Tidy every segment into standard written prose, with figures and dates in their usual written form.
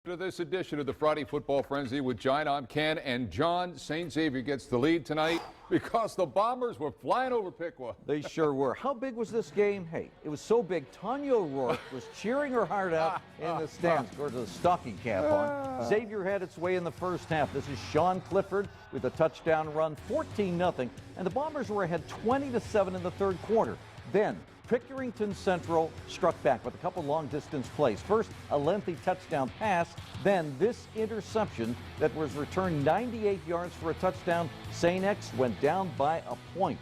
To this edition of the Friday Football Frenzy with Giant, I'm Ken, and John. St. Xavier gets the lead tonight because the Bombers were flying over Piqua. They sure were. How big was this game? Hey, it was so big, Tanya O'Rourke was cheering her heart out in the stands. Of course, a stocking cap on. Xavier had its way in the first half. This is Sean Clifford with a touchdown run, 14-0, and the Bombers were ahead 20-7 in the third quarter. Then Pickerington Central struck back with a couple long-distance plays. First, a lengthy touchdown pass, then this interception that was returned 98 yards for a touchdown. St. X went down by a point.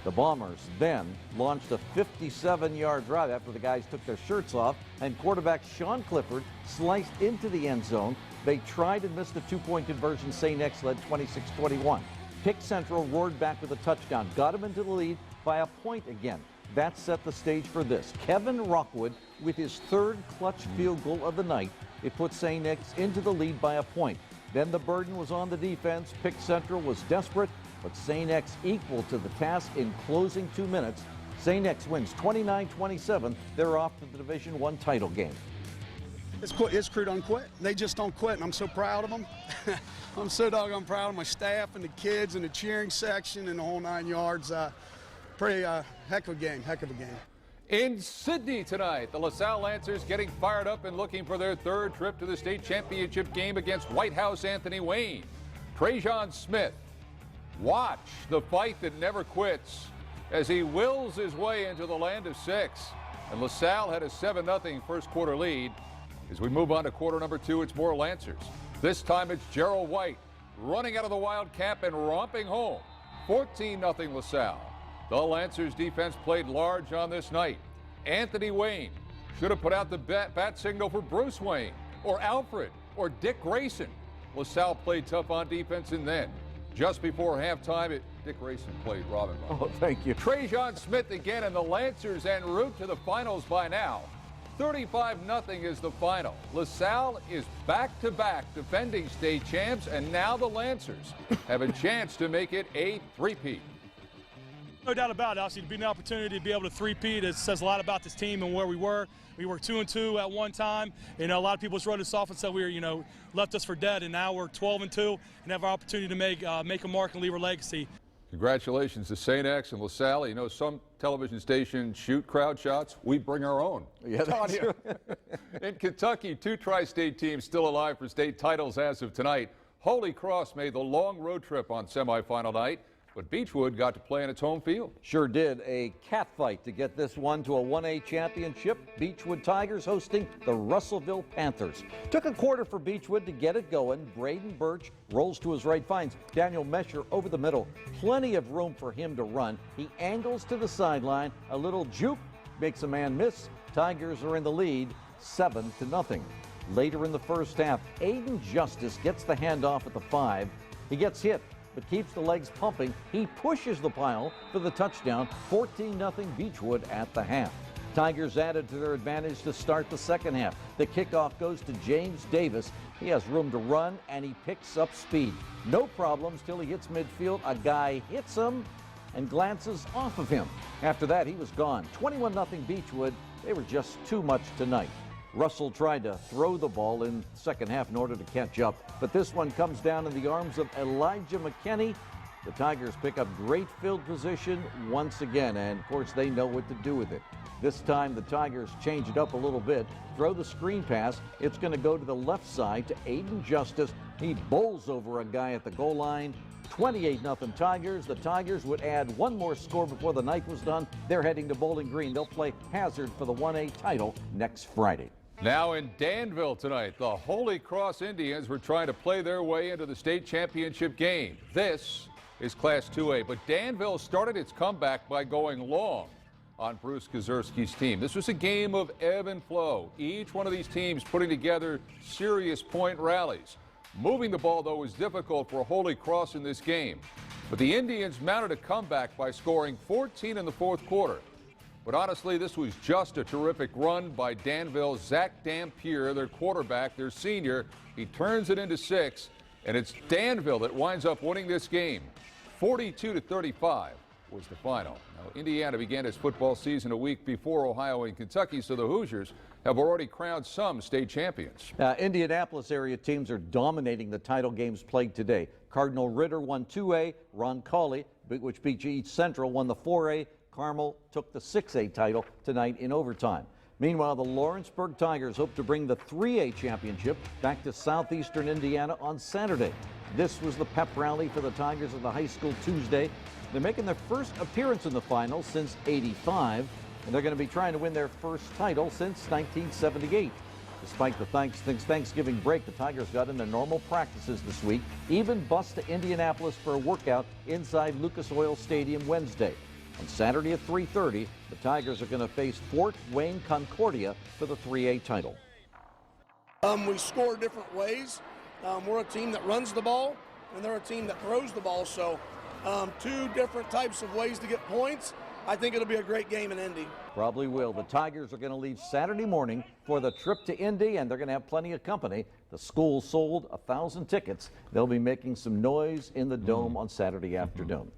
The Bombers then launched a 57-yard drive after the guys took their shirts off, and quarterback Sean Clifford sliced into the end zone. They tried and missed a two-point conversion. St. X led 26-21. Pick Central roared back with a touchdown, got him into the lead by a point again. That set the stage for this. Kevin Rockwood with his third clutch field goal of the night. It put St. X into the lead by a point. Then the burden was on the defense. Pick Central was desperate, but St. X equal to the task in closing 2 minutes. St. X wins 29-27. They're off to the Division I title game. This crew don't quit. They just don't quit, and I'm so proud of them. I'm so doggone proud of my staff and the kids and the cheering section and the whole 9 yards. Pretty heck of a game. In Sydney tonight, the LaSalle Lancers getting fired up and looking for their third trip to the state championship game against White House Anthony Wayne. Trajan Smith, watch the fight that never quits as he wills his way into the land of six. And LaSalle had a 7-0 first quarter lead. As we move on to quarter number two, it's more Lancers. This time it's Gerald White running out of the wild cap and romping home. 14-0 LaSalle. The Lancers defense played large on this night. Anthony Wayne should have put out the bat signal for Bruce Wayne or Alfred or Dick Grayson. LaSalle played tough on defense, and then just before halftime, Dick Grayson played Robin. Oh, thank you. Trajan Smith again, and the Lancers en route to the finals by now. 35-0 is the final. LaSalle is back-to-back defending state champs, and now the Lancers have a chance to make it a three-peat. No doubt about it. Obviously, to be an opportunity to be able to three-peat, it says a lot about this team and where we were. We were 2-2 at one time. A lot of people just wrote us off and said we were, left us for dead, and now we're 12-2 and have our opportunity to make a mark and leave a legacy. Congratulations to St. X and LaSalle. Some television stations shoot crowd shots. We bring our own. Yeah, that's true. In Kentucky, two tri-state teams still alive for state titles as of tonight. Holy Cross made the long road trip on semifinal night, but Beechwood got to play in its home field. Sure did. A catfight to get this one to a 1A championship. Beechwood Tigers hosting the Russellville Panthers. Took a quarter for Beechwood to get it going. Braden Birch rolls to his right, finds Daniel Mesher over the middle. Plenty of room for him to run. He angles to the sideline. A little juke makes a man miss. Tigers are in the lead, 7-0. Later in the first half, Aiden Justice gets the handoff at the 5. He gets hit, but keeps the legs pumping. He pushes the pile for the touchdown. 14-0 Beechwood at the half. Tigers added to their advantage to start the second half. The kickoff goes to James Davis. He has room to run, and he picks up speed. No problems till he hits midfield. A guy hits him and glances off of him. After that, he was gone. 21-0 Beechwood. They were just too much tonight. Russell tried to throw the ball in the second half in order to catch up, but this one comes down in the arms of Elijah McKinney. The Tigers pick up great field position once again, and of course they know what to do with it. This time the Tigers change it up a little bit, throw the screen pass. It's going to go to the left side to Aiden Justice. He bowls over a guy at the goal line. 28-0 Tigers. The Tigers would add one more score before the night was done. They're heading to Bowling Green. They'll play Hazard for the 1A title next Friday. Now in Danville tonight, the Holy Cross Indians were trying to play their way into the state championship game. This is Class 2A, but Danville started its comeback by going long on Bruce Kazerski's team. This was a game of ebb and flow. Each one of these teams putting together serious point rallies. Moving the ball, though, was difficult for Holy Cross in this game. But the Indians mounted a comeback by scoring 14 in the fourth quarter. But honestly, this was just a terrific run by Danville's Zach Dampier, their quarterback, their senior. He turns it into 6, and it's Danville that winds up winning this game, 42-35. was the final. Now, Indiana began its football season a week before Ohio and Kentucky, so the Hoosiers have already crowned some state champions. Indianapolis area teams are dominating the title games played today. Cardinal Ritter won 2A. Roncalli, which beat East Central, won the 4A. Carmel took the 6A title tonight in overtime. Meanwhile, the Lawrenceburg Tigers hope to bring the 3A championship back to southeastern Indiana on Saturday. This was the pep rally for the Tigers at the high school Tuesday. They're making their first appearance in the finals since '85, and they're going to be trying to win their first title since 1978. Despite the Thanksgiving break, the Tigers got in their normal practices this week, even bus to Indianapolis for a workout inside Lucas Oil Stadium Wednesday. On Saturday at 3:30, the Tigers are going to face Fort Wayne Concordia for the 3A title. We score different ways. We're a team that runs the ball, and they're a team that throws the ball. So two different types of ways to get points. I think it'll be a great game in Indy. Probably will. The Tigers are going to leave Saturday morning for the trip to Indy, and they're going to have plenty of company. The school sold 1,000 tickets. They'll be making some noise in the Dome on Saturday afternoon.